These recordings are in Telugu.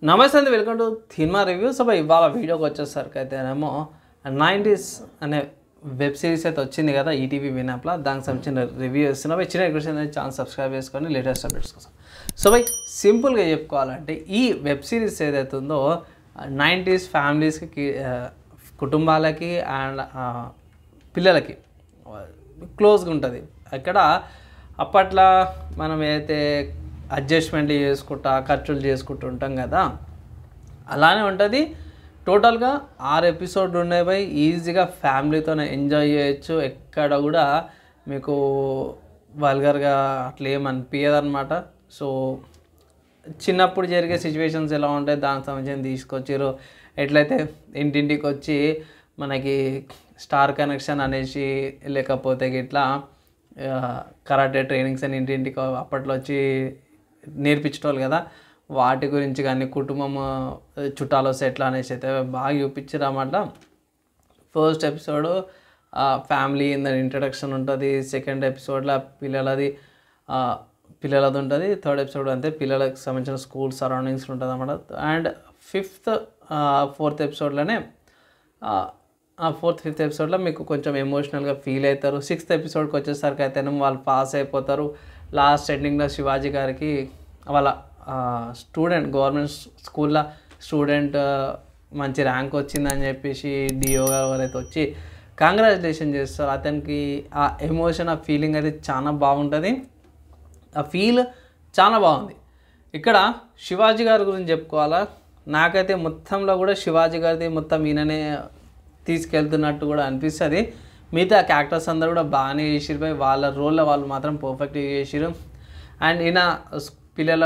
నమస్తే అండి, వెల్కమ్ టు సినిమా రివ్యూస్. ఇవాళ వీడియోకి వచ్చేసరికి అయితేనేమో 90s అనే వెబ్ సిరీస్ అయితే వచ్చింది కదా ఈటీవీ విన్ యాప్లో. దానికి సంబంధించిన రివ్యూ ఇస్తున్నాం. చిన్న రిక్వెస్ట్ అనేది ఛానల్ సబ్స్క్రైబ్ చేసుకొని లేటెస్ట్ అప్డేట్స్ కోసం. సో సింపుల్గా చెప్పుకోవాలంటే ఈ వెబ్ సిరీస్ ఏదైతే ఉందో 90s ఫ్యామిలీస్కి, కుటుంబాలకి అండ్ పిల్లలకి క్లోజ్గా ఉంటుంది. అక్కడ అప్పట్లో మనం ఏదైతే అడ్జస్ట్మెంట్లు చేసుకుంటా ఖర్చులు చేసుకుంటూ ఉంటాం కదా, అలానే ఉంటుంది. టోటల్గా 6 ఎపిసోడ్లు ఉన్నాయి. ఈజీగా ఫ్యామిలీతో ఎంజాయ్ చేయొచ్చు. ఎక్కడ కూడా మీకు వల్గర్గా అట్లా ఏమనిపించదు అనమాట. సో చిన్నప్పుడు జరిగే సిచ్యువేషన్స్ ఎలా ఉంటాయి దానికి సంబంధించి తీసుకొచ్చారు. ఎట్లయితే ఇంటింటికి వచ్చి మనకి స్టార్ కనెక్షన్ అనేసి, లేకపోతే ఇట్లా కరాటే ట్రైనింగ్స్ అని ఇంటింటికి అప్పట్లో వచ్చి నేర్పించేటోళ్ళు కదా, వాటి గురించి కానీ కుటుంబం చుట్టాలు వస్తే ఎట్లా అనేసి అయితే బాగా చూపించారు అన్నమాట. First episode family in the introduction ఉంటుంది. సెకండ్ ఎపిసోడ్లో పిల్లలది ఉంటుంది. థర్డ్ ఎపిసోడ్ అంతే పిల్లలకు సంబంధించిన స్కూల్ సరౌండింగ్స్ ఉంటుంది అన్నమాట. అండ్ ఫోర్త్ ఎపిసోడ్లోనే ఫిఫ్త్ ఎపిసోడ్లో మీకు కొంచెం ఎమోషనల్గా ఫీల్ అవుతారు. సిక్స్త్ ఎపిసోడ్కి వచ్చేసరికి అయితేనే వాళ్ళు పాస్ అయిపోతారు. లాస్ట్ ఎండింగ్లో శివాజీ గారికి వాళ్ళ స్టూడెంట్, గవర్నమెంట్ స్కూల్లో స్టూడెంట్ మంచి ర్యాంక్ వచ్చిందని చెప్పేసి డిఓ గారు ఎవరైతే వచ్చి కంగ్రాచులేషన్ చేస్తారు. అతనికి ఆ ఎమోషన్, ఆ ఫీలింగ్ అయితే చాలా బాగుంటుంది. ఆ ఫీల్ చాలా బాగుంది. ఇక్కడ శివాజీ గారి గురించి చెప్పుకోవాలా, నాకైతే మొత్తంలో కూడా శివాజీ గారిది మొత్తం ఈయననే తీసుకెళ్తున్నట్టు కూడా అనిపిస్తుంది. మిగతా క్యారెక్టర్స్ అందరూ కూడా బాగానే చేసిరు. వాళ్ళ రోల్లో వాళ్ళు మాత్రం పర్ఫెక్ట్గా చేసిరు. అండ్ ఈయన పిల్లల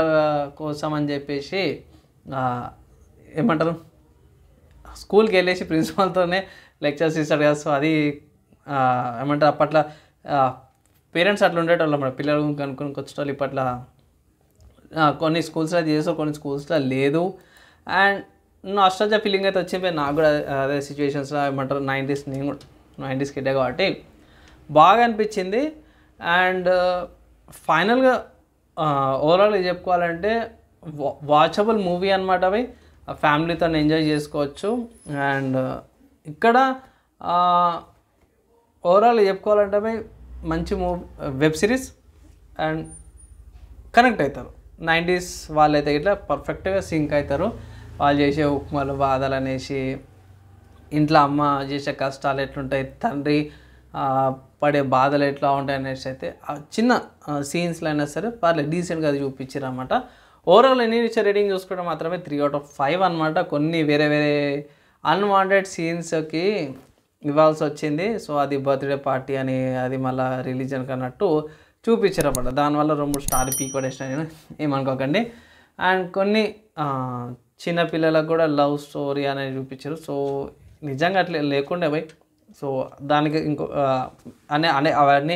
కోసం అని చెప్పేసి ఏమంటారు, స్కూల్కి వెళ్ళేసి ప్రిన్సిపాల్తోనే లెక్చర్స్ ఇస్తాడు కదా. సో అది ఏమంటారు, అప్పట్లో పేరెంట్స్ అట్లా ఉండేటోళ్ళు అన్నమాట. పిల్లలు కనుక్కొని వచ్చేటోళ్ళు. ఇప్పట్లో కొన్ని స్కూల్స్లో చేస్తారు, కొన్ని స్కూల్స్లో లేదు. అండ్ నాస్టాల్జియా ఫీలింగ్ అయితే వచ్చింది నాకు కూడా. అదే సిచ్యువేషన్స్లో ఏమంటారు 90s, నేను కూడా 90s కిడ్డే కాబట్టి బాగా అనిపించింది. అండ్ ఫైనల్గా ఓవరాల్ చెప్పుకోవాలంటే వాచబుల్ మూవీ అనమాట. అవి ఫ్యామిలీతో ఎంజాయ్ చేసుకోవచ్చు. అండ్ ఇక్కడ ఓవరాల్ చెప్పుకోవాలంటే అవి మంచి వెబ్ సిరీస్. అండ్ కనెక్ట్ అవుతారు. 90s వాళ్ళైతే ఇట్లా పర్ఫెక్ట్గా సింక్ అవుతారు. వాళ్ళు చేసే ఉప్మాలు బాధలు అనేసి, ఇంట్లో అమ్మ చేసే కష్టాలు ఎట్లుంటాయి, తండ్రి పడే బాధలు ఎట్లా ఉంటాయి అనేసి అయితే చిన్న సీన్స్లో అయినా సరే పర్లేదు డీసెంట్గా అది చూపించారు అనమాట. ఓవరాల్ ఎన్ని ఇచ్చే రేటింగ్ చూసుకుంటే మాత్రమే 3/5 అనమాట. కొన్ని వేరే వేరే అన్వాంటెడ్ సీన్స్కి ఇవ్వాల్సి వచ్చింది. సో అది బర్త్డే పార్టీ అని, అది మళ్ళీ రిలీజన్కి అన్నట్టు చూపించారు అన్నమాట. దానివల్ల 2-3 స్టార్ పీక్ పడేసినాయి, ఏమనుకోకండి. అండ్ కొన్ని చిన్నపిల్లలకు కూడా లవ్ స్టోరీ అనేది చూపించారు. సో నిజంగా అట్లా లేకుండే పోయి, సో దానికి ఇంకో అవన్నీ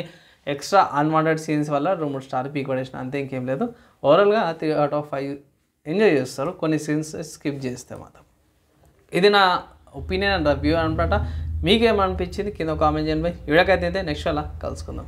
ఎక్స్ట్రా అన్వాంటెడ్ సీన్స్ వల్ల 2-3 స్టార్ పీక్ పడేసిన, అంతే, ఇంకేం లేదు. ఓవరాల్గా 3/5 ఎంజాయ్ చేస్తారు. కొన్ని సీన్స్ స్కిప్ చేస్తే మాత్రం. ఇది నా ఒపీనియన్ అండ్ రివ్యూ అనమాట. మీకేమనిపించింది కింద కామెంట్ చేయండి. వీడియోకైతే నెక్స్ట్ అలా కలుసుకుందాం.